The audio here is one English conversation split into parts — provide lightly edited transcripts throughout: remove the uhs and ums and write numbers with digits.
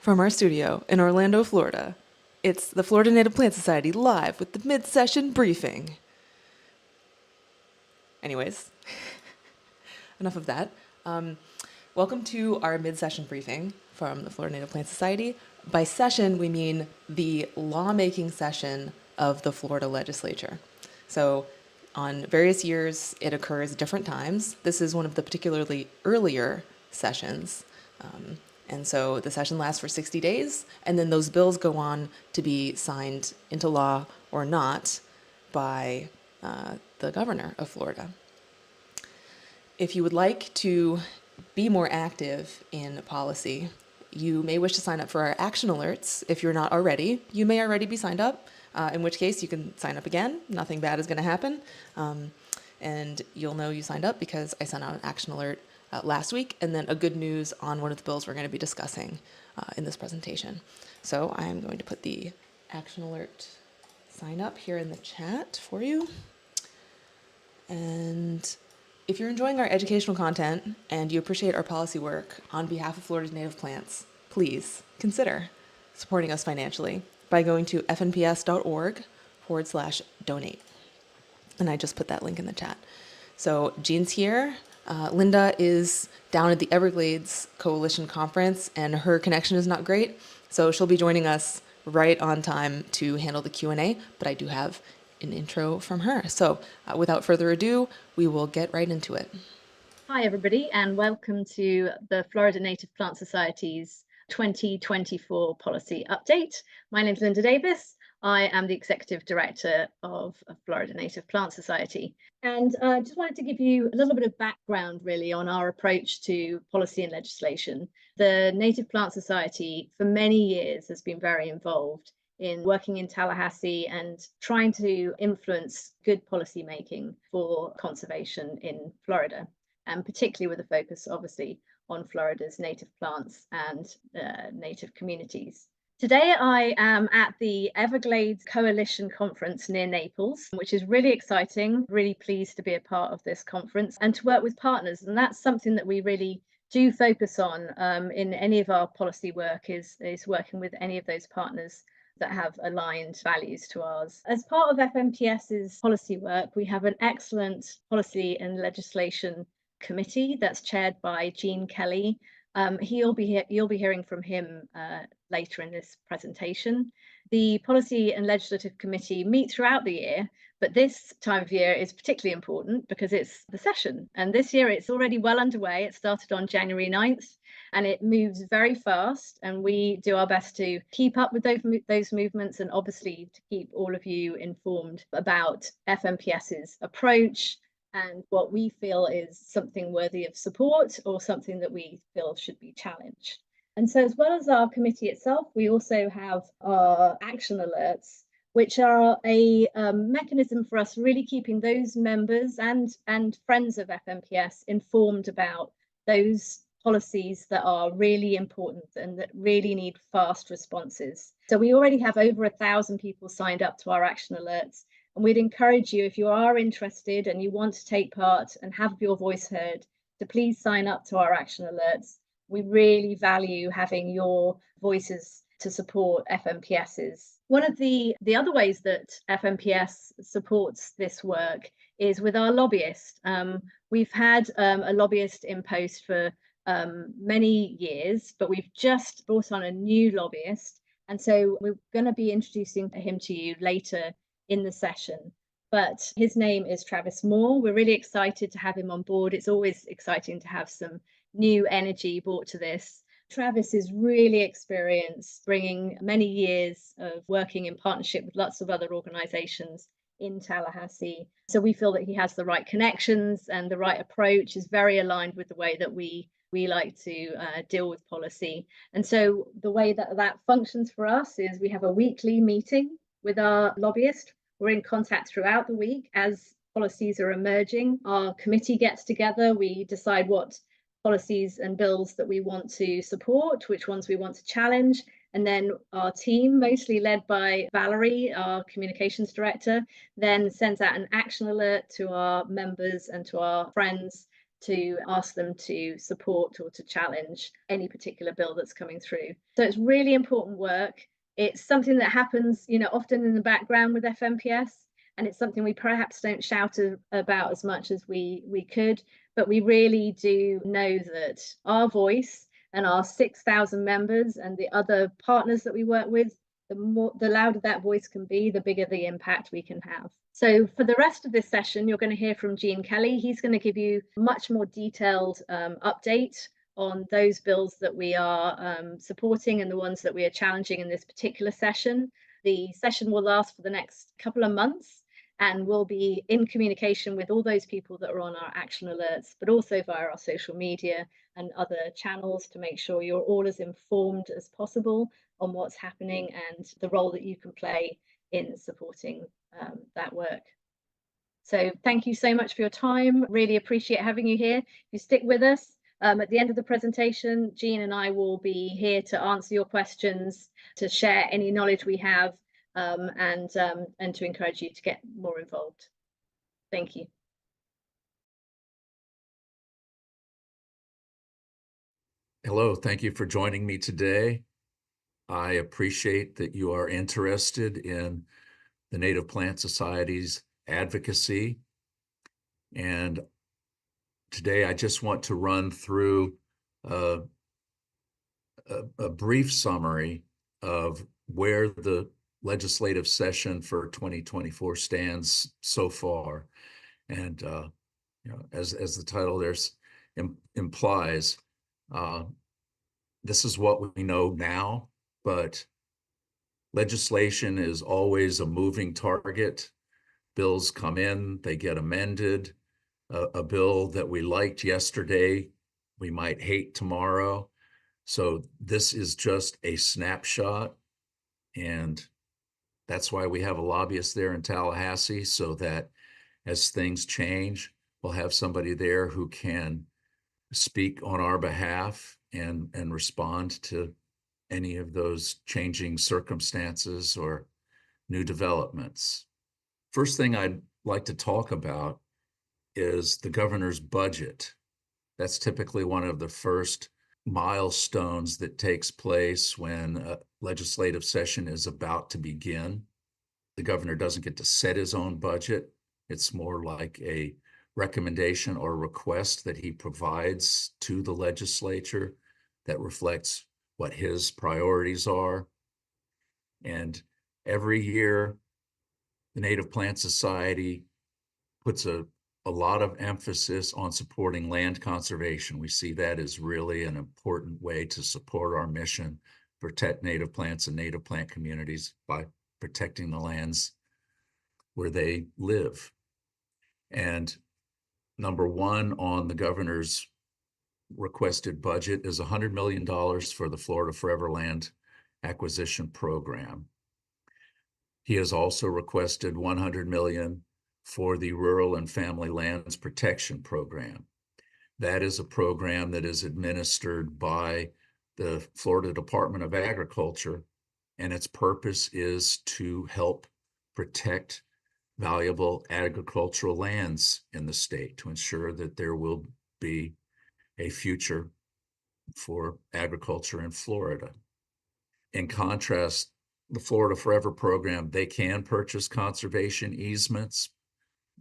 From our studio in Orlando, Florida, it's the Florida Native Plant Society live with the mid-session briefing. Anyways, enough of that. Welcome to our mid-session briefing from the Florida Native Plant Society. By session, we mean the lawmaking session of the Florida legislature. So on various years, it occurs at different times. This is one of the particularly earlier sessions. And so the session lasts for 60 days, and then those bills go on to be signed into law or not by the governor of Florida. If you would like to be more active in policy, you may wish to sign up for our action alerts. If you're not already, you may already be signed up, in which case you can sign up again. Nothing bad is going to happen. And you'll know you signed up because I sent out an action alert last week, and then a good news on one of the bills we're going to be discussing in this presentation. So I'm going to put the action alert sign up here in the chat for you. And if you're enjoying our educational content and you appreciate our policy work on behalf of Florida's native plants, please consider supporting us financially by going to fnps.org/donate. And I just put that link in the chat. So Jean's here. Lynda is down at the Everglades Coalition Conference, and her connection is not great, so she'll be joining us right on time to handle the Q&A, but I do have an intro from her. So without further ado, we will get right into it. Hi, everybody, and welcome to the Florida Native Plant Society's 2024 policy update. My name is Lynda Davis. I am the Executive Director of Florida Native Plant Society. And I just wanted to give you a little bit of background, really, on our approach to policy and legislation. The Native Plant Society, for many years, has been very involved in working in Tallahassee and trying to influence good policy making for conservation in Florida, and particularly with a focus, obviously, on Florida's native plants and native communities. Today, I am at the Everglades Coalition Conference near Naples, which is really exciting, really pleased to be a part of this conference and to work with partners. And that's something that we really do focus on in any of our policy work is working with any of those partners that have aligned values to ours. As part of FNPS's policy work, we have an excellent policy and legislation committee that's chaired by Eugene Kelly. You'll be hearing from him later in this presentation. The Policy and Legislative Committee meet throughout the year, but this time of year is particularly important because it's the session. And this year it's already well underway. It started on January 9th and it moves very fast. And we do our best to keep up with those movements and obviously to keep all of you informed about FNPS's approach and what we feel is something worthy of support or something that we feel should be challenged. And so as well as our committee itself, we also have our action alerts, which are a mechanism for us really keeping those members and friends of FNPS informed about those policies that are really important and that really need fast responses. So we already have over 1,000 people signed up to our action alerts. And we'd encourage you, if you are interested and you want to take part and have your voice heard, to please sign up to our action alerts. We really value having your voices to support FNPS's. One of the other ways that FNPS supports this work is with our lobbyist. We've had a lobbyist in post for many years, but we've just brought on a new lobbyist. And so we're going to be introducing him to you later in the session, but his name is Travis Moore. We're really excited to have him on board. It's always exciting to have some new energy brought to this. Travis is really experienced, bringing many years of working in partnership with lots of other organizations in Tallahassee. So we feel that he has the right connections and the right approach, is very aligned with the way that we like to deal with policy. And so the way that functions for us is we have a weekly meeting with our lobbyist. We're in contact throughout the week as policies are emerging. Our committee gets together, we decide what policies and bills that we want to support, which ones we want to challenge, and then our team, mostly led by Valerie, our communications director, then sends out an action alert to our members and to our friends to ask them to support or to challenge any particular bill that's coming through. So it's really important work. It's something that happens, often in the background with FMPS, and it's something we perhaps don't shout about as much as we could, but we really do know that our voice and our 6,000 members and the other partners that we work with, the louder that voice can be, the bigger the impact we can have. So for the rest of this session, you're going to hear from Eugene Kelly. He's going to give you a much more detailed update on those bills that we are supporting and the ones that we are challenging in this particular session. The session will last for the next couple of months, and we'll be in communication with all those people that are on our action alerts, but also via our social media and other channels to make sure you're all as informed as possible on what's happening and the role that you can play in supporting that work. So thank you so much for your time. Really appreciate having you here. If you stick with us, at the end of the presentation, Jean and I will be here to answer your questions, to share any knowledge we have, and to encourage you to get more involved. Thank you. Hello, thank you for joining me today. I appreciate that you are interested in the Native Plant Society's advocacy. And today I just want to run through a brief summary of where the legislative session for 2024 stands so far. And as the title there implies, this is what we know now, but legislation is always a moving target. Bills come in, they get amended. A bill that we liked yesterday, we might hate tomorrow. So this is just a snapshot, and that's why we have a lobbyist there in Tallahassee, so that as things change, we'll have somebody there who can speak on our behalf and respond to any of those changing circumstances or new developments. First thing I'd like to talk about is the governor's budget. That's typically one of the first milestones that takes place when a legislative session is about to begin. The governor doesn't get to set his own budget. It's more like a recommendation or request that he provides to the legislature that reflects what his priorities are. And every year, the Native Plant Society puts a lot of emphasis on supporting land conservation. We see that as really an important way to support our mission, protect native plants and native plant communities by protecting the lands where they live. And number one on the governor's requested budget is $100 million for the Florida Forever Land Acquisition Program. He has also requested $100 million for the Rural and Family Lands Protection Program. That is a program that is administered by the Florida Department of Agriculture, and its purpose is to help protect valuable agricultural lands in the state to ensure that there will be a future for agriculture in Florida. In contrast, the Florida Forever program, they can purchase conservation easements,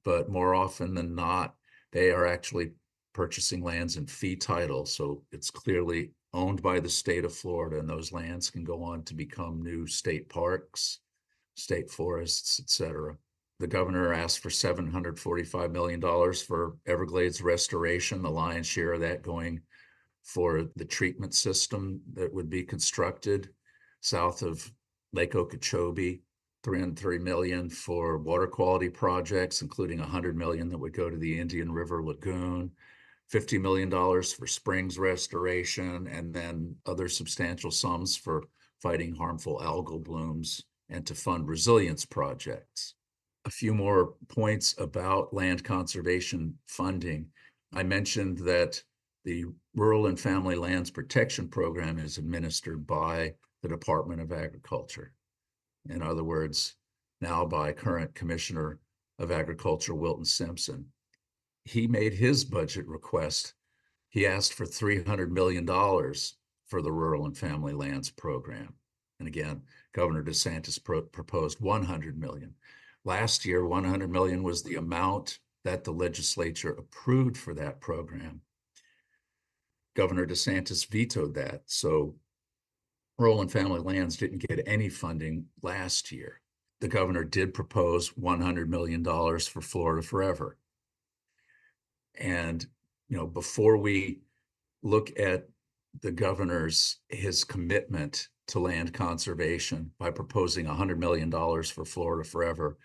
but more often than not, they are actually purchasing lands in fee title. So it's clearly owned by the state of Florida, and those lands can go on to become new state parks, state forests, etc. The governor asked for $745 million for Everglades restoration, the lion's share of that going for the treatment system that would be constructed south of Lake Okeechobee, $303 million for water quality projects, including $100 million that would go to the Indian River Lagoon, $50 million for springs restoration, and then other substantial sums for fighting harmful algal blooms and to fund resilience projects. A few more points about land conservation funding. I mentioned that the Rural and Family Lands Protection Program is administered by the Department of Agriculture. In other words, now by current Commissioner of Agriculture Wilton Simpson. he made his budget request. He asked for $300 million for the Rural and Family Lands Program. And again, Governor DeSantis proposed 100 million. Last year, 100 million was the amount that the legislature approved for that program. Governor DeSantis vetoed that. So Rural and Family Lands didn't get any funding last year. The governor did propose $100 million for Florida Forever. And, before we look at the governor's, his commitment to land conservation by proposing $100 million for Florida Forever,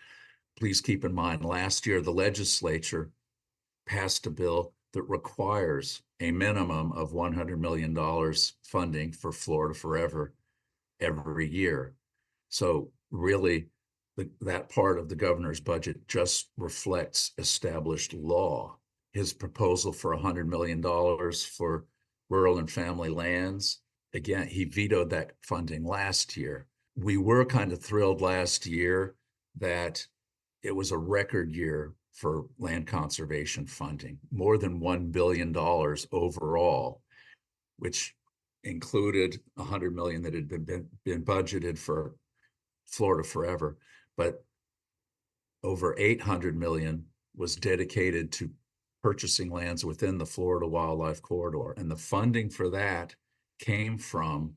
please keep in mind, last year, the legislature passed a bill that requires a minimum of $100 million funding for Florida Forever every year. So really, that part of the governor's budget just reflects established law. His proposal for $100 million for rural and family lands, again, he vetoed that funding last year. We were kind of thrilled last year that it was a record year for land conservation funding, more than $1 billion overall, which included $100 million that had been budgeted for Florida Forever, but over $800 million was dedicated to purchasing lands within the Florida Wildlife Corridor. And the funding for that came from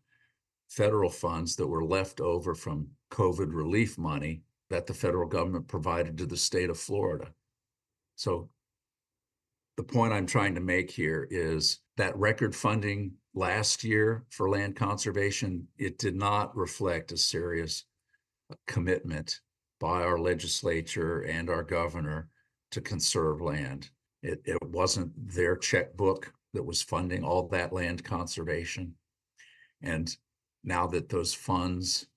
federal funds that were left over from COVID relief money that the federal government provided to the state of Florida. So the point I'm trying to make here is that record funding last year for land conservation, it did not reflect a serious commitment by our legislature and our governor to conserve land. It wasn't their checkbook that was funding all that land conservation. And now that those funds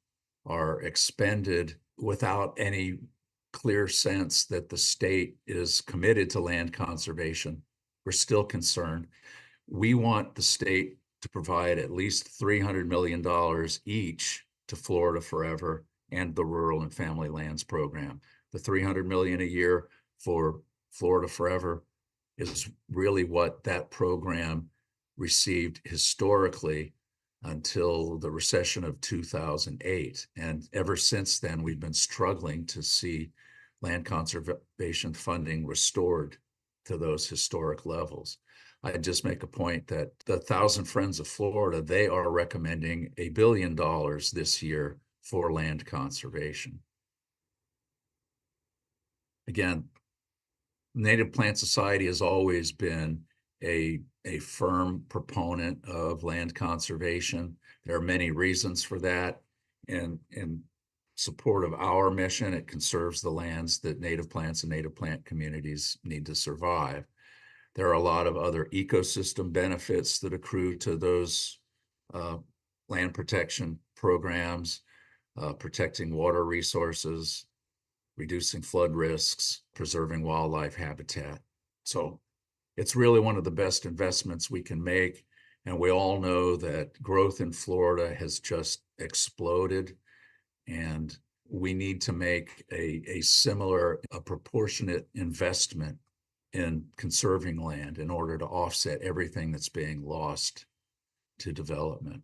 are expended without any clear sense that the state is committed to land conservation, we're still concerned. We want the state to provide at least $300 million each to Florida Forever and the Rural and Family Lands Program. The $300 million a year for Florida Forever is really what that program received historically until the recession of 2008. And ever since then, we've been struggling to see land conservation funding restored to those historic levels. I'd just make a point that the 1,000 Friends of Florida, they are recommending $1 billion this year for land conservation. Again, Native Plant Society has always been a firm proponent of land conservation. There are many reasons for that. And in support of our mission, it conserves the lands that native plants and native plant communities need to survive. There are a lot of other ecosystem benefits that accrue to those land protection programs, protecting water resources, reducing flood risks, preserving wildlife habitat. So it's really one of the best investments we can make. And we all know that growth in Florida has just exploded. And we need to make a similar, a proportionate investment in conserving land in order to offset everything that's being lost to development.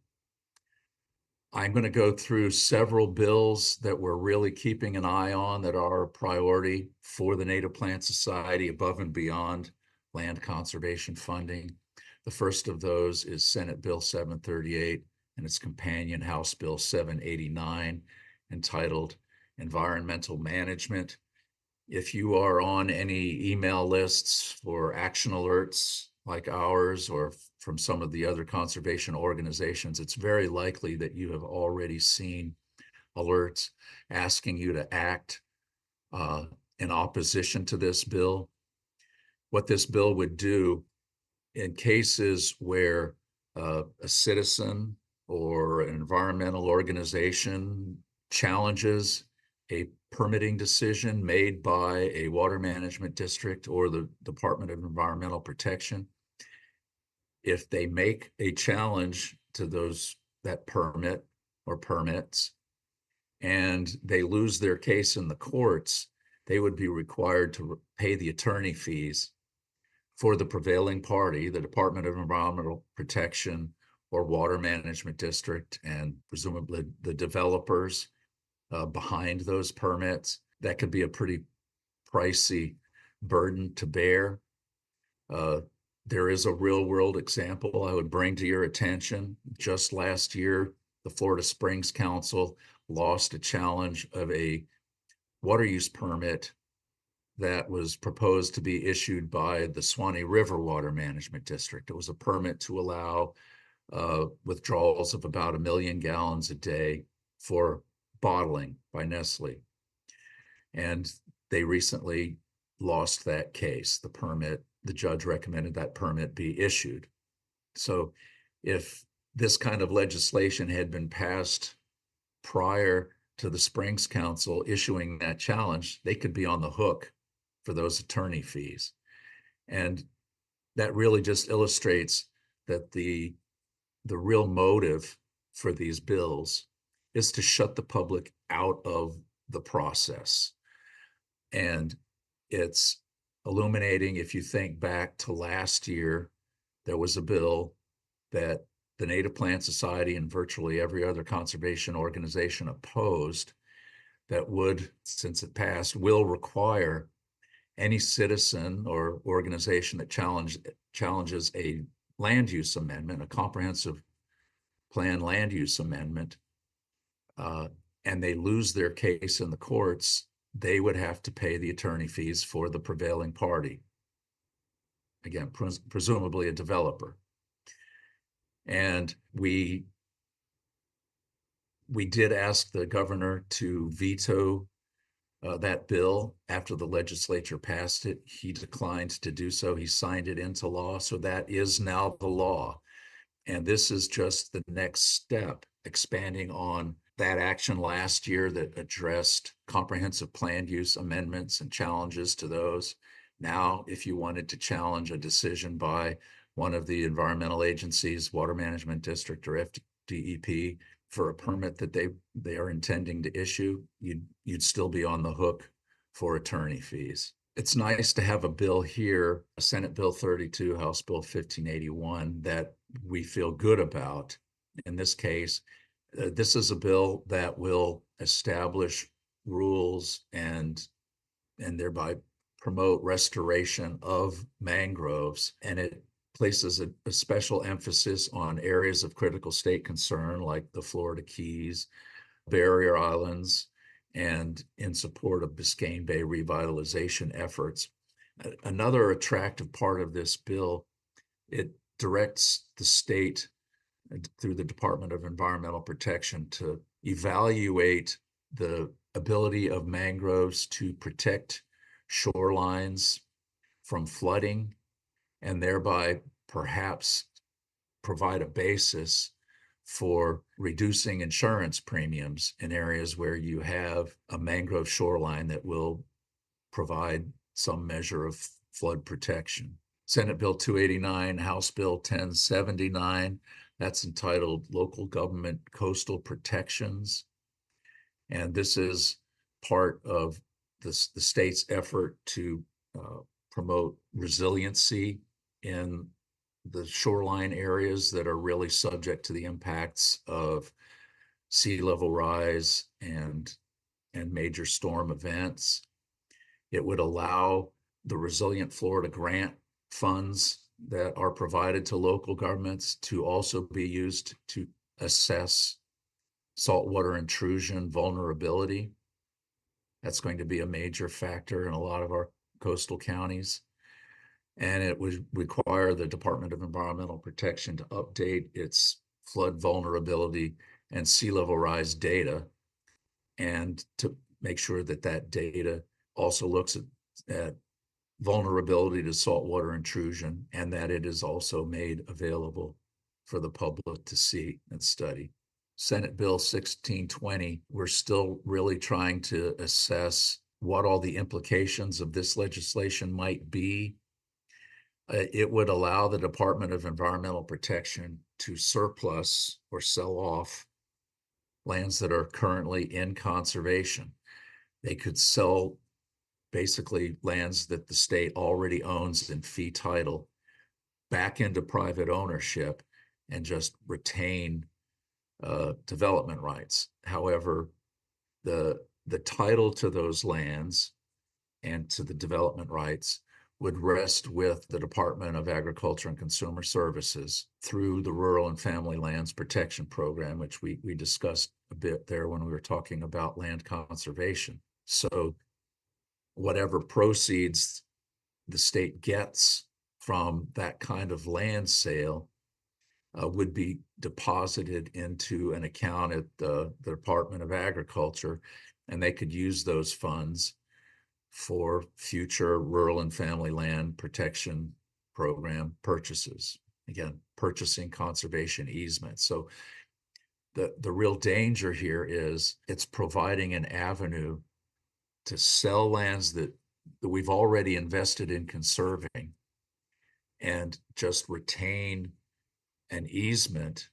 I'm going to go through several bills that we're really keeping an eye on that are a priority for the Native Plant Society above and beyond land conservation funding. The first of those is Senate Bill 738 and its companion House Bill 789, entitled Environmental Management. If you are on any email lists for action alerts like ours or from some of the other conservation organizations, it's very likely that you have already seen alerts asking you to act in opposition to this bill. What this bill would do in cases where a citizen or an environmental organization challenges a permitting decision made by a water management district or the Department of Environmental Protection, if they make a challenge to that permit or permits and they lose their case in the courts, they would be required to pay the attorney fees for the prevailing party, the Department of Environmental Protection or Water Management District, and presumably the developers behind those permits. That could be a pretty pricey burden to bear. There is a real world example I would bring to your attention. Just last year, the Florida Springs Council lost a challenge of a water use permit that was proposed to be issued by the Swanee River Water Management District. It was a permit to allow withdrawals of about 1 million gallons a day for bottling by Nestle. And they recently lost that case. The judge recommended that permit be issued. So if this kind of legislation had been passed prior to the Springs Council issuing that challenge, they could be on the hook for those attorney fees. And that really just illustrates that the real motive for these bills is to shut the public out of the process. And it's illuminating. If you think back to last year, there was a bill that the Native Plant Society and virtually every other conservation organization opposed that would, since it passed, will require any citizen or organization that challenges a land use amendment, a comprehensive plan land use amendment, and they lose their case in the courts, they would have to pay the attorney fees for the prevailing party. Again, presumably a developer. And we did ask the governor to veto that bill after the legislature passed it. He declined to do so. He signed it into law. So that is now the law. And this is just the next step, expanding on that action last year that addressed comprehensive plan use amendments and challenges to those. Now, if you wanted to challenge a decision by one of the environmental agencies, Water Management District or FDEP, for a permit that they are intending to issue, you'd still be on the hook for attorney fees. It's nice to have a bill here, Senate Bill 32, House Bill 1581, that we feel good about. In this case, this is a bill that will establish rules and thereby promote restoration of mangroves, and it places a special emphasis on areas of critical state concern like the Florida Keys, barrier islands, and in support of Biscayne Bay revitalization efforts. Another attractive part of this bill, it directs the state through the Department of Environmental Protection to evaluate the ability of mangroves to protect shorelines from flooding and thereby perhaps provide a basis for reducing insurance premiums in areas where you have a mangrove shoreline that will provide some measure of flood protection. Senate Bill 289, House Bill 1079, that's entitled Local Government Coastal Protections. And this is part of the state's effort to promote resiliency in the shoreline areas that are really subject to the impacts of sea level rise and major storm events. It would allow the Resilient Florida grant funds that are provided to local governments to also be used to assess saltwater intrusion vulnerability. That's going to be a major factor in a lot of our coastal counties. And it would require the Department of Environmental Protection to update its flood vulnerability and sea level rise data, and to make sure that that data also looks at vulnerability to saltwater intrusion, and that it is also made available for the public to see and study. Senate Bill 1620, we're still really trying to assess what all the implications of this legislation might be. It would allow the Department of Environmental Protection to surplus or sell off lands that are currently in conservation. They could sell basically lands that the state already owns in fee title back into private ownership and just retain development rights. However, the title to those lands and to the development rights would rest with the Department of Agriculture and Consumer Services through the Rural and Family Lands Protection Program, which we discussed a bit there when we were talking about land conservation. So whatever proceeds the state gets from that kind of land sale would be deposited into an account at the Department of Agriculture, and they could use those funds for future rural and family land protection program purchases. Again, purchasing conservation easements. So the real danger here is it's providing an avenue to sell lands that we've already invested in conserving and just retain an easement,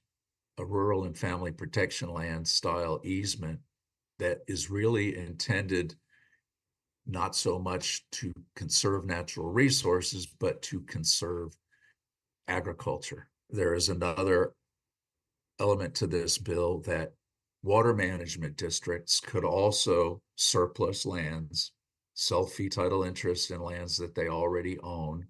a rural and family protection land style easement that is really intended not so much to conserve natural resources, but to conserve agriculture. There is another element to this bill that water management districts could also surplus lands, sell fee title interest in lands that they already own.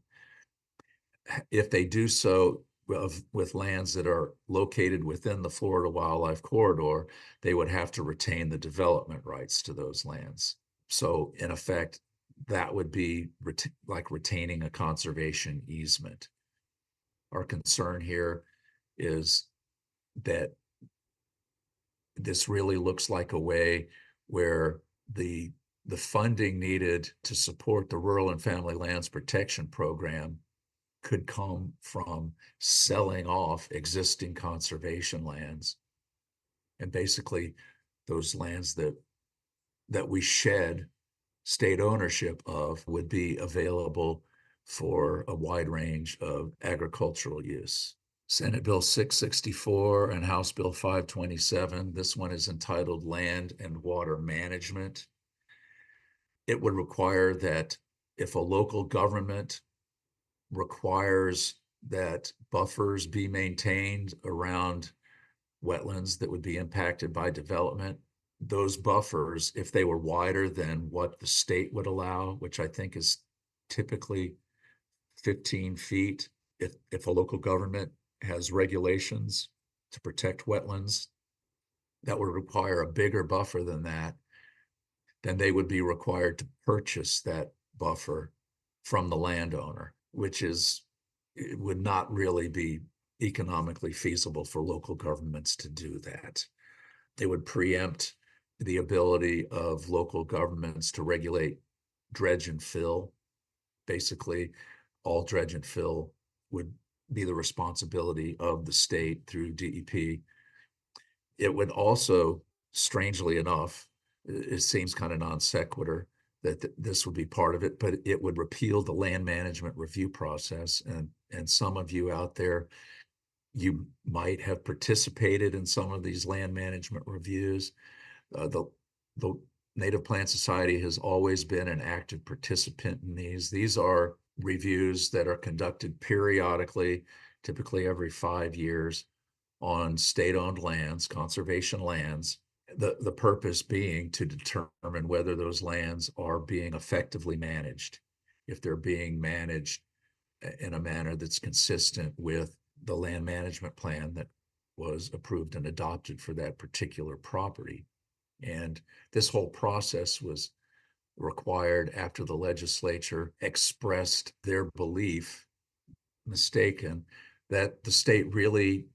If they do so with lands that are located within the Florida Wildlife Corridor, they would have to retain the development rights to those lands. So in effect, that would be like retaining a conservation easement. Our concern here is that this really looks like a way where the funding needed to support the Rural and Family Lands Protection Program could come from selling off existing conservation lands. And basically those lands that we shed state ownership of would be available for a wide range of agricultural use. Senate Bill 664 and House Bill 527. This one is entitled Land and Water Management. It would require that if a local government requires that buffers be maintained around wetlands that would be impacted by development, those buffers, if they were wider than what the state would allow, which I think is typically 15 feet, if a local government has regulations to protect wetlands that would require a bigger buffer than that, then they would be required to purchase that buffer from the landowner, which it would not really be economically feasible for local governments to do that. They would preempt the ability of local governments to regulate dredge and fill. Basically, all dredge and fill would be the responsibility of the state through DEP. It would also, strangely enough, it seems kind of non sequitur that this would be part of it, but it would repeal the land management review process. And some of you out there, you might have participated in some of these land management reviews. The Native Plant Society has always been an active participant in these. These are reviews that are conducted periodically, typically every 5 years, on state-owned lands, conservation lands. The purpose being to determine whether those lands are being effectively managed, if they're being managed in a manner that's consistent with the land management plan that was approved and adopted for that particular property. And this whole process was required after the legislature expressed their belief, mistaken, that the state really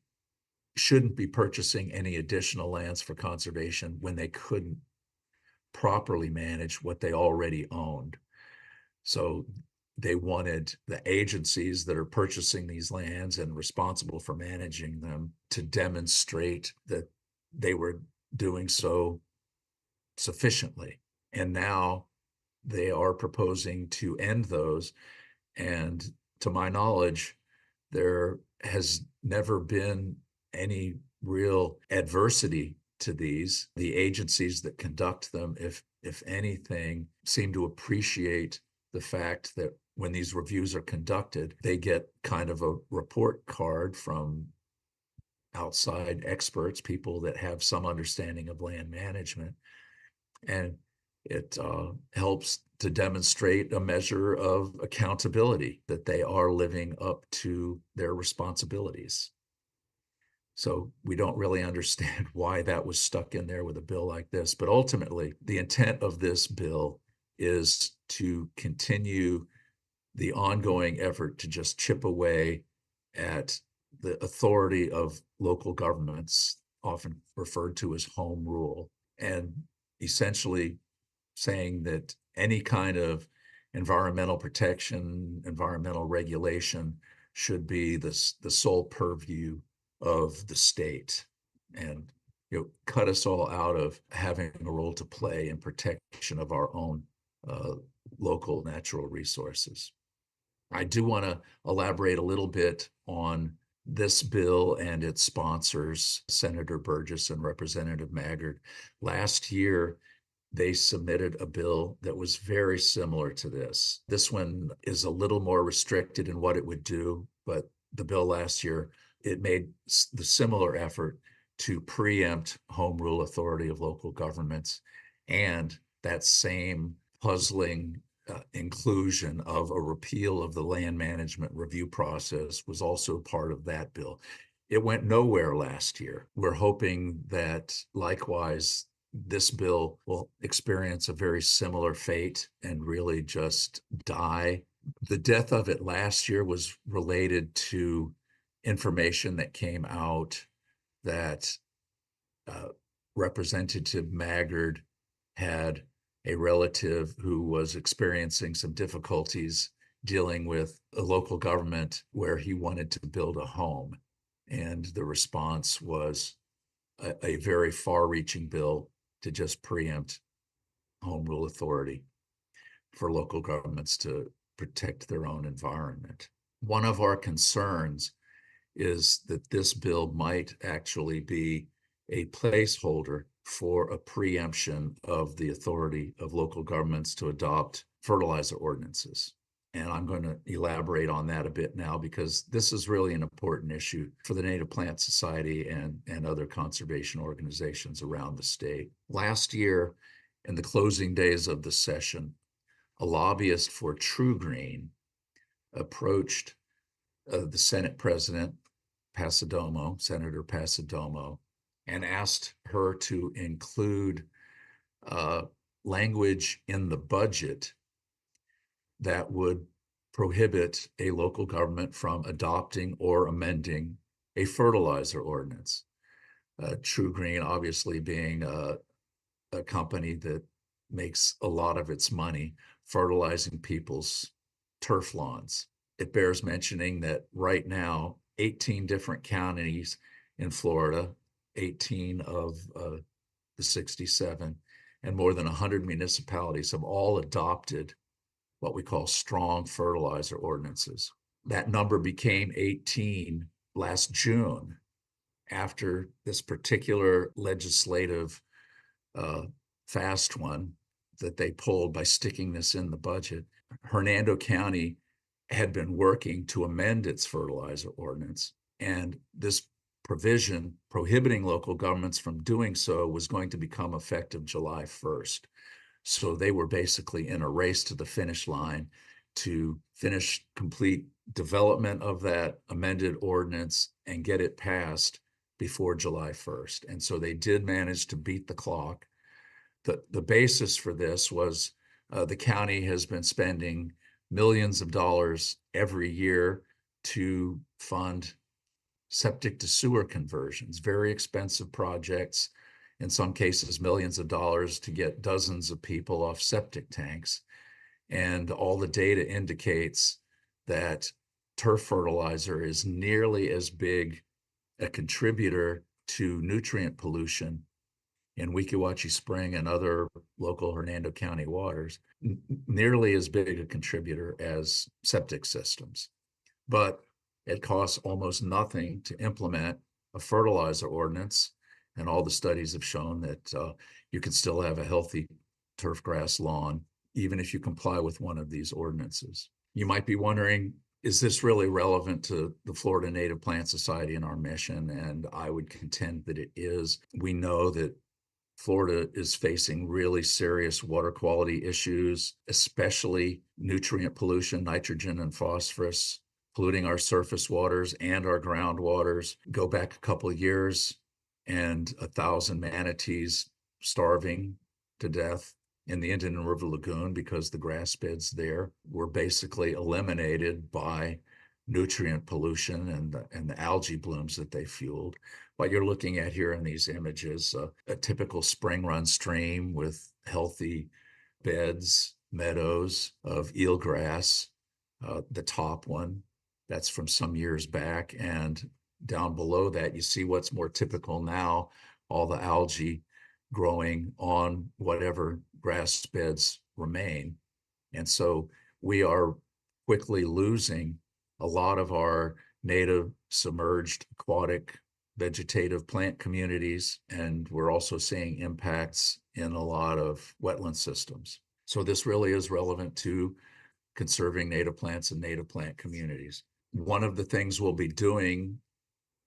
shouldn't be purchasing any additional lands for conservation when they couldn't properly manage what they already owned. So they wanted the agencies that are purchasing these lands and responsible for managing them to demonstrate that they were doing so sufficiently. And now they are proposing to end those. And to my knowledge, there has never been any real adversity to these. The agencies that conduct them, if anything, seem to appreciate the fact that when these reviews are conducted, they get kind of a report card from outside experts, people that have some understanding of land management. And it helps to demonstrate a measure of accountability, that they are living up to their responsibilities. So we don't really understand why that was stuck in there with a bill like this. But ultimately, the intent of this bill is to continue the ongoing effort to just chip away at the authority of local governments, often referred to as home rule, and essentially saying that any kind of environmental protection, environmental regulation should be the sole purview of the state, and cut us all out of having a role to play in protection of our own local natural resources. I do want to elaborate a little bit on this bill and its sponsors, Senator Burgess and Representative Maggard. Last year, they submitted a bill that was very similar to this. This one is a little more restricted in what it would do, but the bill last year, it made the similar effort to preempt home rule authority of local governments, and that same puzzling inclusion of a repeal of the land management review process was also part of that bill. It went nowhere last year. We're hoping that likewise, this bill will experience a very similar fate and really just die. The death of it last year was related to information that came out that Representative Maggard had a relative who was experiencing some difficulties dealing with a local government where he wanted to build a home. And the response was a very far-reaching bill to just preempt home rule authority for local governments to protect their own environment. One of our concerns is that this bill might actually be a placeholder for a preemption of the authority of local governments to adopt fertilizer ordinances. And I'm going to elaborate on that a bit now, because this is really an important issue for the Native Plant Society and other conservation organizations around the state. Last year, in the closing days of the session, a lobbyist for True Green approached the Senate President, Senator Pasadomo, and asked her to include language in the budget that would prohibit a local government from adopting or amending a fertilizer ordinance. True Green, obviously being a company that makes a lot of its money fertilizing people's turf lawns. It bears mentioning that right now, 18 different counties in Florida, 18 of the 67, and more than 100 municipalities have all adopted what we call strong fertilizer ordinances. That number became 18 last June after this particular legislative fast one that they pulled by sticking this in the budget. Hernando County had been working to amend its fertilizer ordinance, and this provision prohibiting local governments from doing so was going to become effective July 1st. So they were basically in a race to the finish line to finish complete development of that amended ordinance and get it passed before July 1st. And so they did manage to beat the clock. The basis for this was the county has been spending millions of dollars every year to fund septic to sewer conversions, very expensive projects, in some cases millions of dollars to get dozens of people off septic tanks. And all the data indicates that turf fertilizer is nearly as big a contributor to nutrient pollution in Weeki Wachee Spring and other local Hernando County waters, nearly as big a contributor as septic systems. But it costs almost nothing to implement a fertilizer ordinance, and all the studies have shown that you can still have a healthy turf grass lawn, even if you comply with one of these ordinances. You might be wondering, is this really relevant to the Florida Native Plant Society and our mission? And I would contend that it is. We know that Florida is facing really serious water quality issues, especially nutrient pollution, nitrogen and phosphorus, polluting our surface waters and our groundwaters. Go back a couple of years and 1,000 manatees starving to death in the Indian River Lagoon because the grass beds there were basically eliminated by nutrient pollution and the algae blooms that they fueled. What you're looking at here in these images, a typical spring run stream with healthy beds, meadows of eelgrass. The top one, that's from some years back. And down below that, you see what's more typical now, all the algae growing on whatever grass beds remain. And so we are quickly losing a lot of our native submerged aquatic vegetative plant communities, and we're also seeing impacts in a lot of wetland systems. So this really is relevant to conserving native plants and native plant communities. One of the things we'll be doing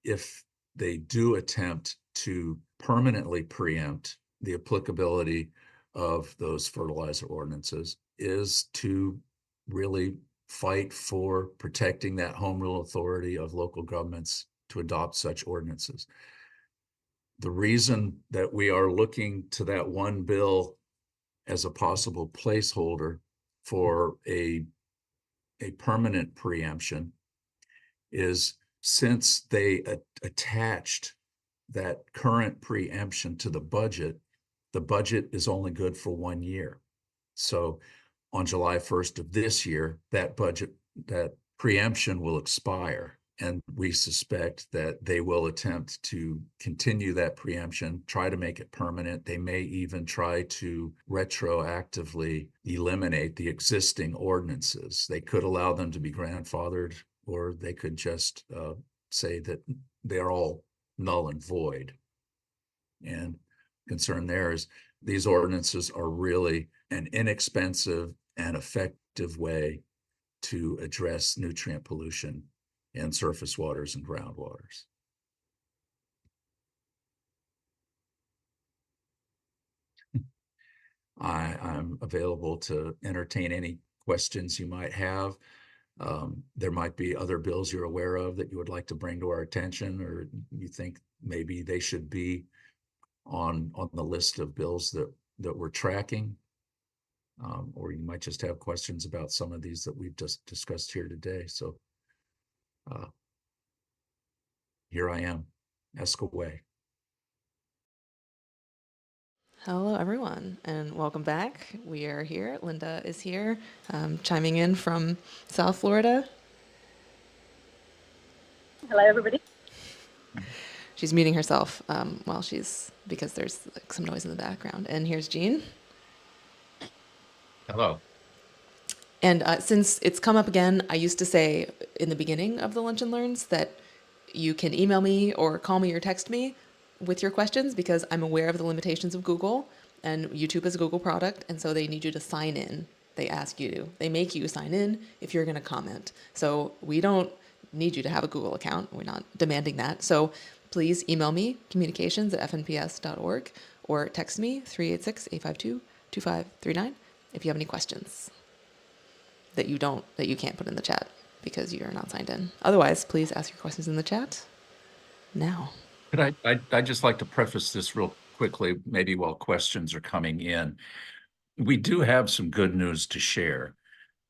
if they do attempt to permanently preempt the applicability of those fertilizer ordinances is to really fight for protecting that home rule authority of local governments to adopt such ordinances. The reason that we are looking to that one bill as a possible placeholder for a permanent preemption is since they attached that current preemption to the budget is only good for 1 year. So on July 1st of this year, that preemption will expire. And we suspect that they will attempt to continue that preemption, try to make it permanent. They may even try to retroactively eliminate the existing ordinances. They could allow them to be grandfathered, or they could just say that they're all null and void. And concern there is these ordinances are really an inexpensive and effective way to address nutrient pollution in surface waters and groundwaters. I'm available to entertain any questions you might have. There might be other bills you're aware of that you would like to bring to our attention, or you think maybe they should be on the list of bills that we're tracking. Or you might just have questions about some of these that we've just discussed here today. So here I am. Ask away. Hello, everyone, and welcome back. We are here. Lynda is here, chiming in from South Florida. Hello, everybody. She's muting herself because there's some noise in the background. And here's Gene. Hello. And since it's come up again, I used to say in the beginning of the Lunch and Learns that you can email me or call me or text me with your questions, because I'm aware of the limitations of Google, and YouTube is a Google product, and so they need you to sign in. They make you sign in if you're going to comment. So we don't need you to have a Google account. We're not demanding that. So please email me, communications@fnps.org, or text me 386-852-2539 if you have any questions that you can't put in the chat because you're not signed in. Otherwise, please ask your questions in the chat now. But I'd just like to preface this real quickly, maybe while questions are coming in. We do have some good news to share.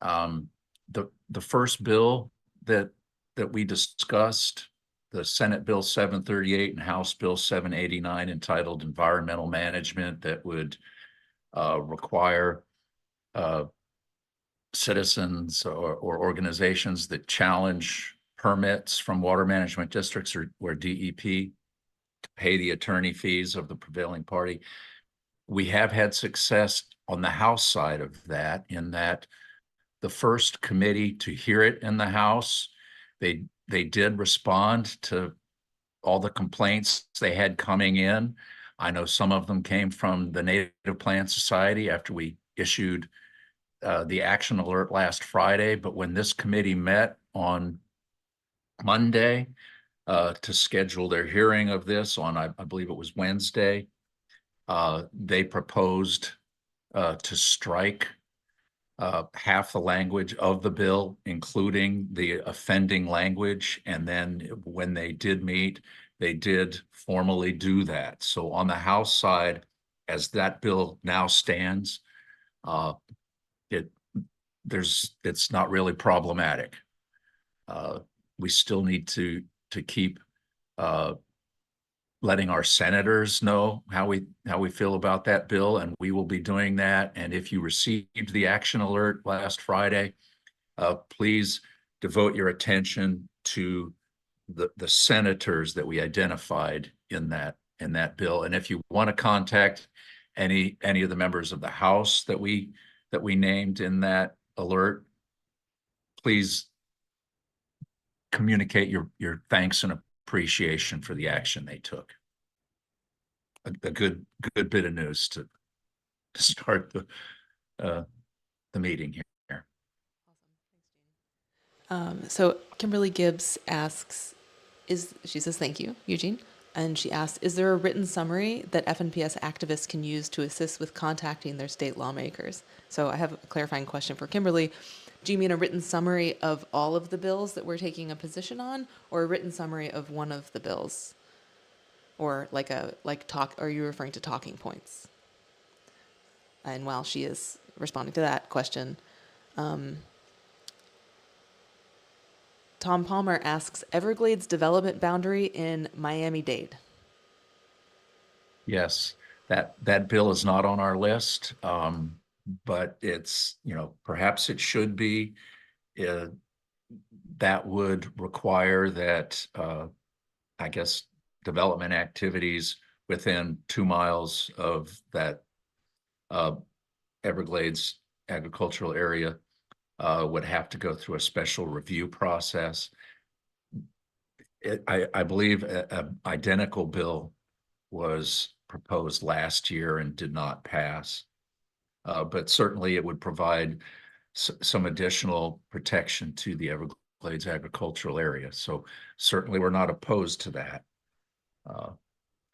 The first bill that we discussed, the Senate Bill 738 and House Bill 789, entitled Environmental Management, that would require citizens or organizations that challenge permits from water management districts or DEP to pay the attorney fees of the prevailing party. We have had success on the House side of that, in that the first committee to hear it in the House, they did respond to all the complaints they had coming in. I know some of them came from the Native Plant Society after we issued the action alert last Friday. But when this committee met on Monday to schedule their hearing of this on, I believe it was Wednesday, they proposed to strike half the language of the bill, including the offending language. And then when they did meet, they did formally do that. So on the House side, as that bill now stands, it's not really problematic. We still need to keep letting our senators know how we feel about that bill, and we will be doing that. And if you received the action alert last Friday, please devote your attention to the senators that we identified in that bill. And if you want to contact any of the members of the House that we named in that alert, please communicate your thanks and appreciation for the action they took. A good bit of news to start the meeting here. So Kimberly Gibbs asks, she says, thank you, Eugene. And she asks, is there a written summary that FNPS activists can use to assist with contacting their state lawmakers? So I have a clarifying question for Kimberly. Do you mean a written summary of all of the bills that we're taking a position on, or a written summary of one of the bills? Or are you referring to talking points? And while she is responding to that question, Tom Palmer asks, Everglades development boundary in Miami-Dade. Yes, that bill is not on our list, but it's, perhaps it should be. That would require that, I guess, development activities within 2 miles of that Everglades agricultural area would have to go through a special review process. I believe an identical bill was proposed last year and did not pass. But certainly it would provide some additional protection to the Everglades agricultural area. So certainly we're not opposed to that.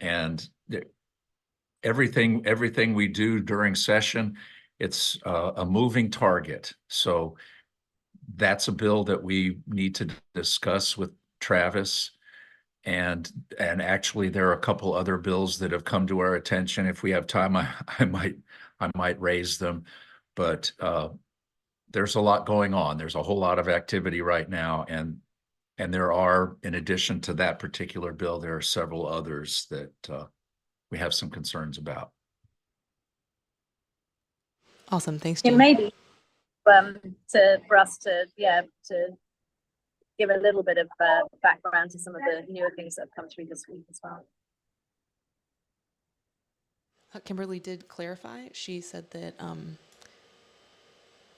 And everything we do during session, it's a moving target. So that's a bill that we need to discuss with Travis. And actually there are a couple other bills that have come to our attention. If we have time, I might raise them, but there's a lot going on. There's a whole lot of activity right now. And there are, in addition to that particular bill, there are several others that we have some concerns about. Awesome, thanks, It Jim. may be for us to give a little bit of background to some of the newer things that have come through this week as well. Kimberly did clarify. She said that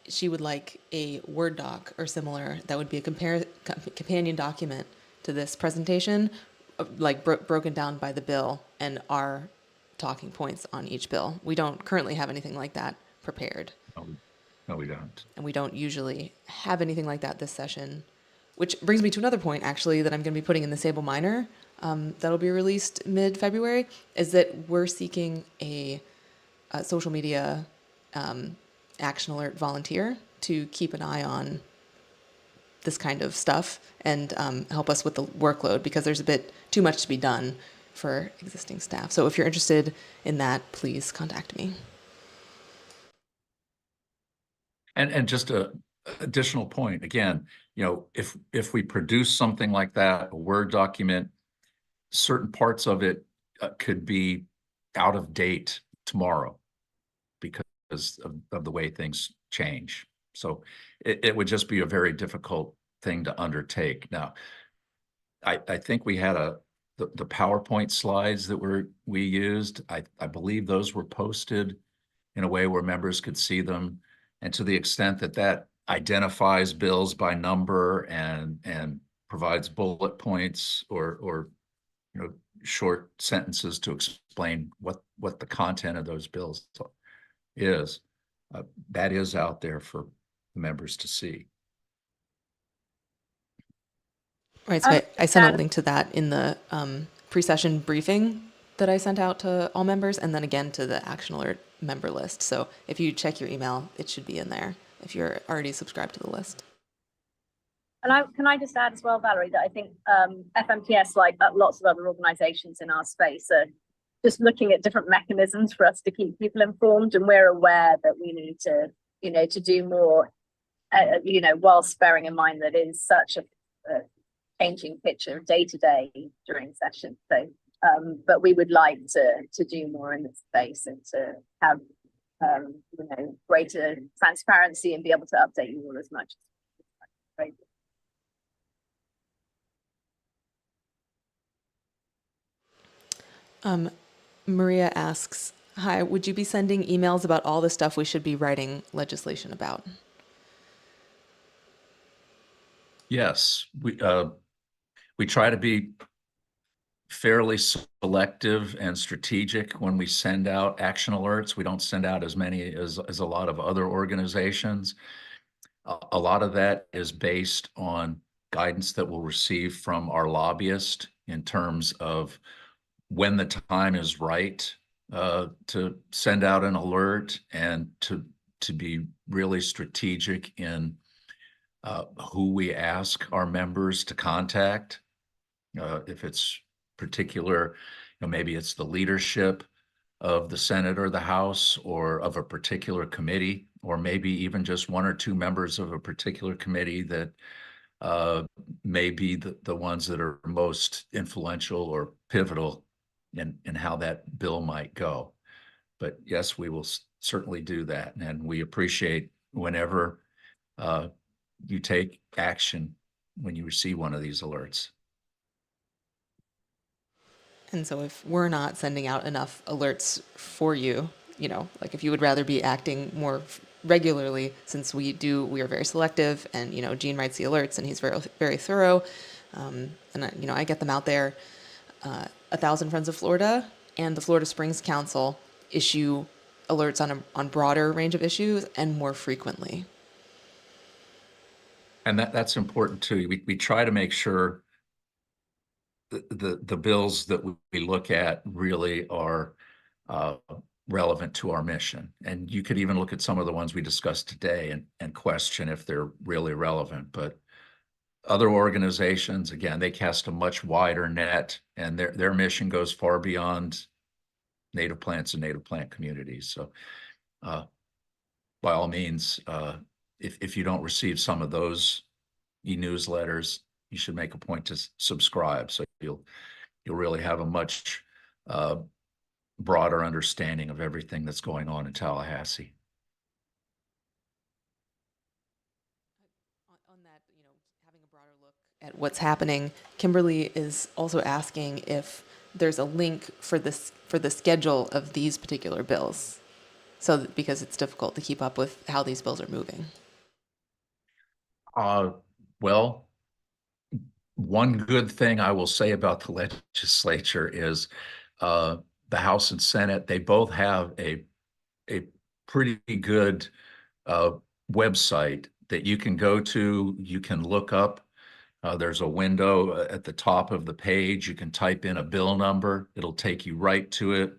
she would like a Word doc or similar that would be a companion document to this presentation, like broken down by the bill and our talking points on each bill. We don't currently have anything like that prepared. No, we don't. And we don't usually have anything like that this session, which brings me to another point, actually, that I'm going to be putting in the Sable Minor that'll be released mid-February, is that we're seeking a social media action alert volunteer to keep an eye on this kind of stuff and help us with the workload, because there's a bit too much to be done for existing staff. So if you're interested in that, please contact me. And just a additional point, again, if we produce something like that, a Word document, certain parts of it could be out of date tomorrow because of the way things change. So it would just be a very difficult thing to undertake. Now, I think we had the PowerPoint slides that we used. I believe those were posted in a way where members could see them. And to the extent that identifies bills by number and provides bullet points or short sentences to explain what the content of those bills is. That is out there for the members to see. Right, so I sent a link to that in the pre-session briefing that I sent out to all members, and then again to the Action Alert member list. So if you check your email, it should be in there if you're already subscribed to the list. And can I just add as well, Valerie, that I think FMPS, like lots of other organisations in our space, are just looking at different mechanisms for us to keep people informed, and we're aware that we need to do more, whilst bearing in mind that it is such a changing picture day to day during sessions. So, but we would like to do more in this space and to have greater transparency and be able to update you all as much. Right. Maria asks, hi, would you be sending emails about all the stuff we should be writing legislation about? Yes, we try to be fairly selective and strategic when we send out action alerts. We don't send out as many as a lot of other organizations. A lot of that is based on guidance that we'll receive from our lobbyist in terms of when the time is right to send out an alert, and to be really strategic in who we ask our members to contact. If it's particular, maybe it's the leadership of the Senate or the House, or of a particular committee, or maybe even just one or two members of a particular committee that may be the ones that are most influential or pivotal in how that bill might go. But yes, we will certainly do that. And we appreciate whenever you take action when you receive one of these alerts. And so if we're not sending out enough alerts for you, like if you would rather be acting more regularly, since we are very selective, and, Gene writes the alerts and he's very, very thorough. And I get them out there. 1,000 Friends of Florida and the Florida Springs Council issue alerts on broader range of issues and more frequently. And that's important too. We try to make sure the bills that we look at really are relevant to our mission. And you could even look at some of the ones we discussed today and question if they're really relevant. But other organizations, again, they cast a much wider net, and their mission goes far beyond native plants and native plant communities. So by all means, if you don't receive some of those e-newsletters, you should make a point to subscribe, so you'll really have a much broader understanding of everything that's going on in Tallahassee. On that, having a broader look at what's happening, Kimberly is also asking if there's a link for the schedule of these particular bills, because it's difficult to keep up with how these bills are moving. Well, one good thing I will say about the legislature is the House and Senate, they both have a pretty good website that you can go to. You can look up. There's a window at the top of the page. You can type in a bill number. It'll take you right to it.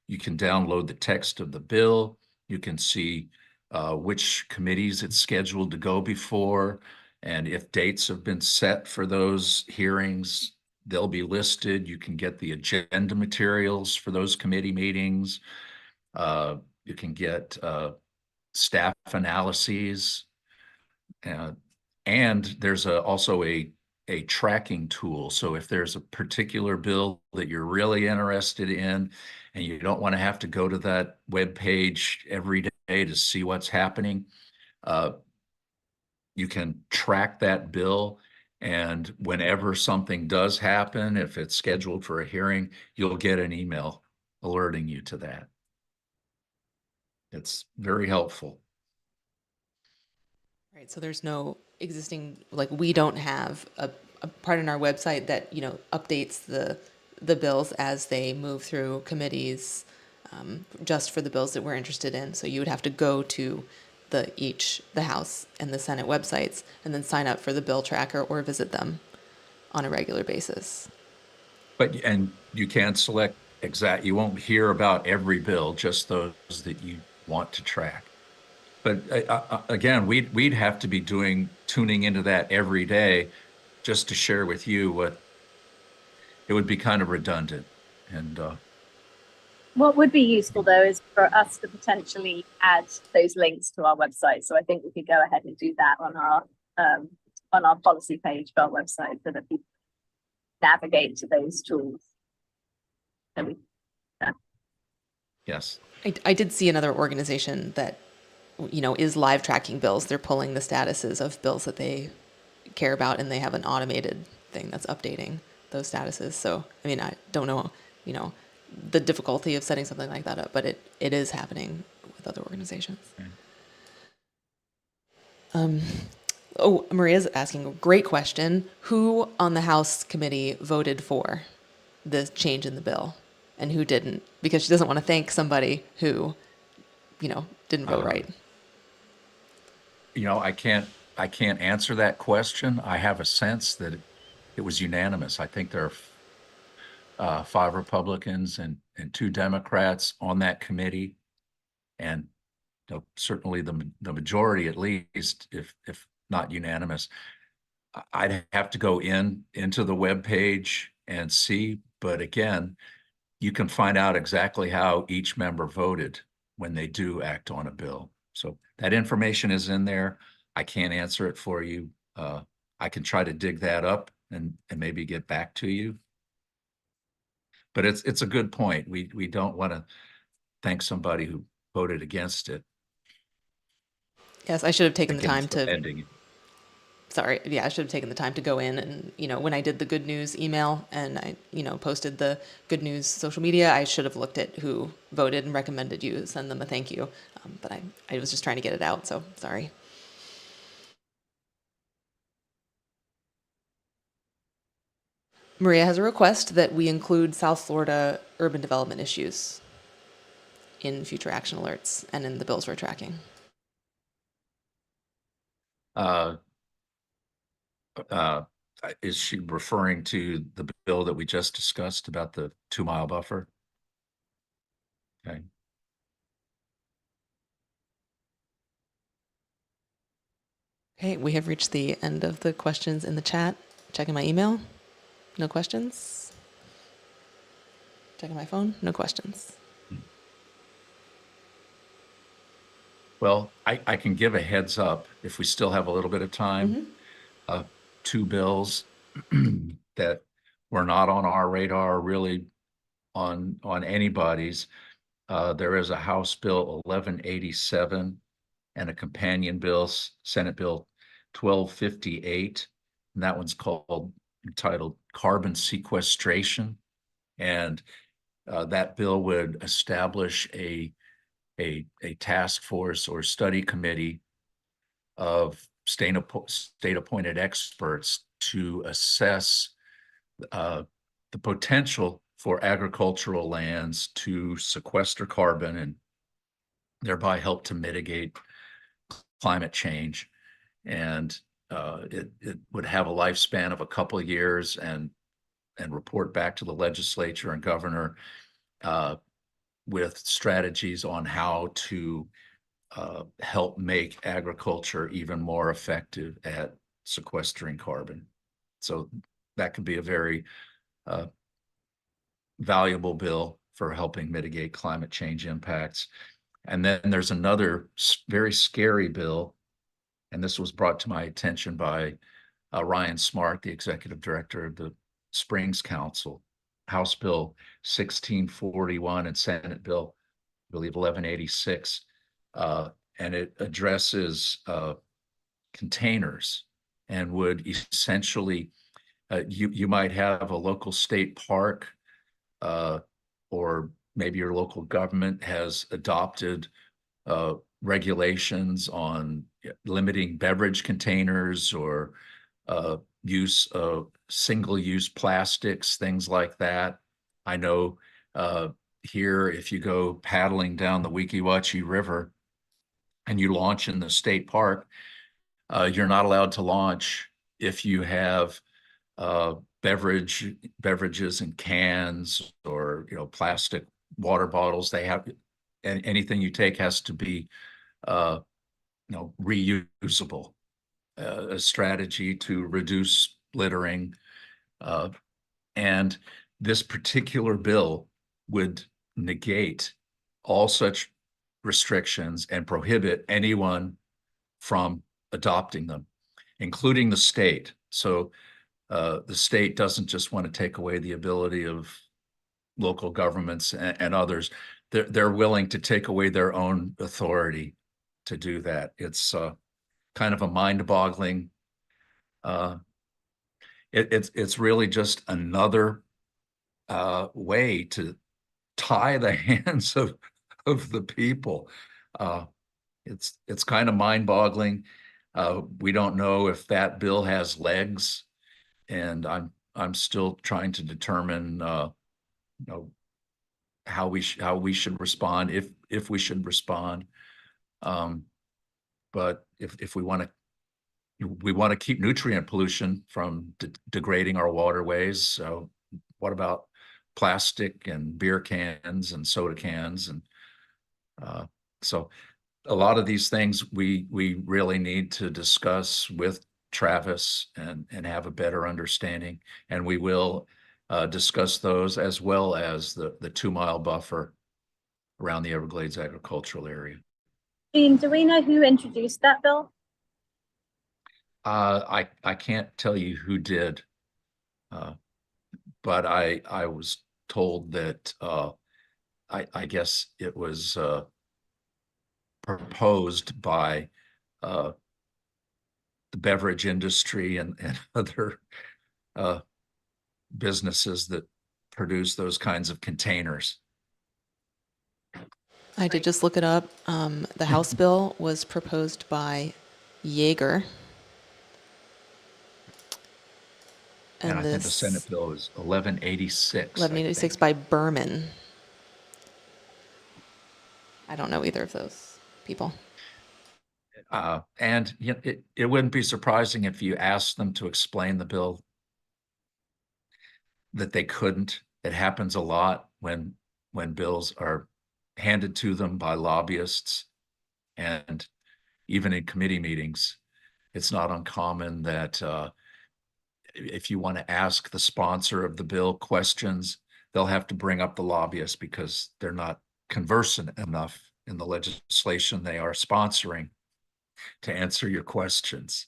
You can download the text of the bill. You can see which committees it's scheduled to go before. And if dates have been set for those hearings, they'll be listed. You can get the agenda materials for those committee meetings. You can get staff analyses. And there's also a tracking tool. So if there's a particular bill that you're really interested in, and you don't want to have to go to that web page every day to see what's happening, you can track that bill. And whenever something does happen, if it's scheduled for a hearing, you'll get an email alerting you to that. It's very helpful. Right, so there's no existing, we don't have a part in our website that, updates the bills as they move through committees, just for the bills that we're interested in. So you would have to go to the House and the Senate websites and then sign up for the bill tracker or visit them on a regular basis. And you can select you won't hear about every bill, just those that you want to track. But again, we'd have to be tuning into that every day just to share with you what it would be kind of redundant. And what would be useful though is for us to potentially add those links to our website. So I think we could go ahead and do that on our policy page of our website so that people navigate to those tools. yes. I did see another organization that, is live tracking bills. They're pulling the statuses of bills that they care about, and they have an automated thing that's updating those statuses. So, I mean, I don't know, the difficulty of setting something like that up, but it is happening with other organizations. Okay. Maria's asking a great question. Who on the House committee voted for the change in the bill and who didn't? Because she doesn't want to thank somebody who, didn't vote right. I can't answer that question. I have a sense that it was unanimous. I think there are 5 Republicans and 2 Democrats on that committee, and certainly the majority, at least, if not unanimous. I'd have to go into the web page and see, but again, you can find out exactly how each member voted when they do act on a bill. So that information is in there. I can't answer it for you. I can try to dig that up and maybe get back to you. But it's a good point. We don't want to thank somebody who voted against it. Yes, I should have taken the time against to. ending it. Sorry, yeah, I should have taken the time to go in and, when I did the good news email and I, posted the good news social media, I should have looked at who voted and recommended you send them a thank you. But I was just trying to get it out, so sorry. Maria has a request that we include South Florida urban development issues in future action alerts and in the bills we're tracking. Is she referring to the bill that we just discussed about the 2-mile buffer? Okay. Okay, we have reached the end of the questions in the chat. Checking my email. No questions. Checking my phone. No questions. Well, I can give a heads up if we still have a little bit of time. 2 bills that were not on our radar, really on anybody's. There is a House Bill 1187 and a companion bill, Senate Bill 1258, and that one's entitled Carbon Sequestration. And that bill would establish a task force or study committee of state-appointed experts to assess the potential for agricultural lands to sequester carbon and thereby help to mitigate climate change. And it would have a lifespan of a couple of years and report back to the legislature and governor with strategies on how to help make agriculture even more effective at sequestering carbon. So that could be a very valuable bill for helping mitigate climate change impacts. And then there's another very scary bill, and this was brought to my attention by Ryan Smart, the executive director of the Springs Council, House Bill 1641 and Senate Bill, I believe, 1186. And it addresses containers and would essentially, you might have a local state park or maybe your local government has adopted regulations on limiting beverage containers or use of single-use plastics, things like that. I know here, if you go paddling down the Weeki Wachee River and you launch in the state park, you're not allowed to launch if you have beverages in cans or plastic water bottles. They have, and anything you take has to be reusable. A strategy to reduce littering, and this particular bill would negate all such restrictions and prohibit anyone from adopting them, including the state. So the state doesn't just want to take away the ability of local governments and others. They're willing to take away their own authority to do that. It's kind of a mind-boggling. It's really just another way to tie the hands of the people. It's kind of mind-boggling. We don't know if that bill has legs, and I'm still trying to determine how we should respond, if we should respond. But if we want to keep nutrient pollution from degrading our waterways, so what about plastic and beer cans and soda cans? And so a lot of these things we really need to discuss with Travis and have a better understanding. And we will discuss those, as well as the 2-mile buffer around the Everglades agricultural area. Eugene, do we know who introduced that bill? I can't tell you who did, but I was told that I guess it was proposed by the beverage industry and other businesses that produce those kinds of containers. I did just look it up. The House bill was proposed by Jaeger. And I think the Senate bill is 1186. 1186 by Berman. I don't know either of those people. And it wouldn't be surprising if you asked them to explain the bill that they couldn't. It happens a lot when bills are handed to them by lobbyists, and even in committee meetings, it's not uncommon that if you want to ask the sponsor of the bill questions, they'll have to bring up the lobbyist because they're not conversant enough in the legislation they are sponsoring to answer your questions.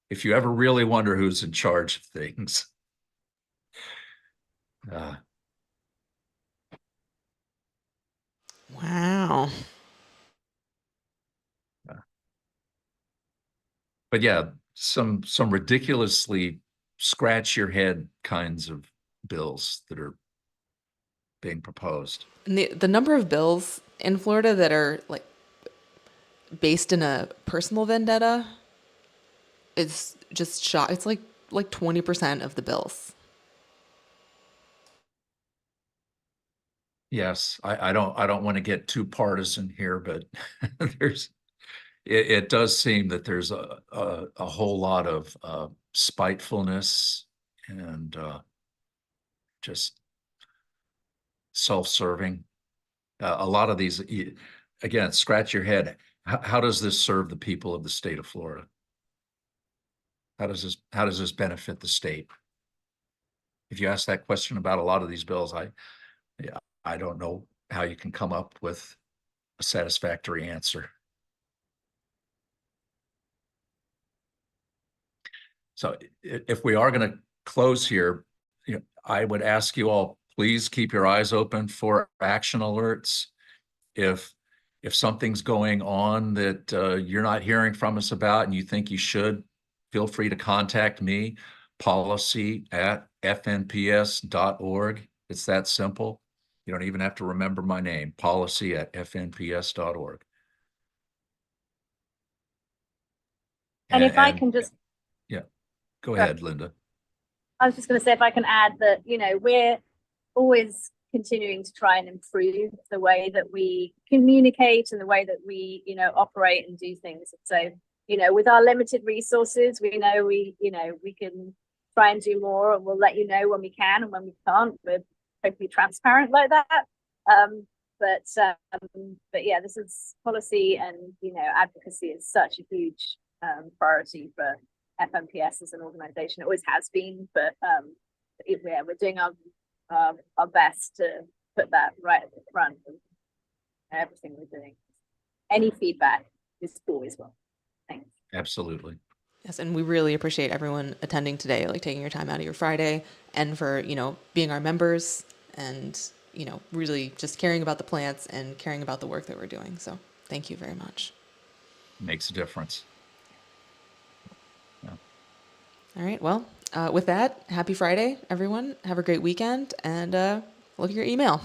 If you ever really wonder who's in charge of things. Wow. But yeah, some ridiculously scratch your head kinds of bills that are being proposed. And the number of bills in Florida that are like based in a personal vendetta is just It's like 20% of the bills. Yes, I don't want to get too partisan here, but it does seem that there's a whole lot of spitefulness and just self-serving. A lot of these, again, scratch your head. How does this serve the people of the state of Florida? How does this benefit the state? If you ask that question about a lot of these bills, I don't know how you can come up with a satisfactory answer. So if we are going to close here, I would ask you all, please keep your eyes open for action alerts. If something's going on that you're not hearing from us about and you think you should, feel free to contact me, policy@fnps.org. It's that simple. You don't even have to remember my name, policy@fnps.org. And if I can just... Yeah, go ahead, Lynda. I was just going to say, if I can add that, we're always continuing to try and improve the way that we communicate and the way that we, operate and do things. So, with our limited resources, we know we can try and do more, and we'll let you know when we can and when we can't. We're hopefully transparent like that. But yeah, this is policy, and advocacy is such a huge priority for FMPS as an organization. It always has been, but we're doing our best to put that right at the front of everything we're doing. Any feedback is always welcome. Thanks. Absolutely. Yes, and we really appreciate everyone attending today, like taking your time out of your Friday, and for, being our members and, really just caring about the plants and caring about the work that we're doing. So thank you very much. Makes a difference. All right. Well, with that, happy Friday, everyone. Have a great weekend, and look at your email.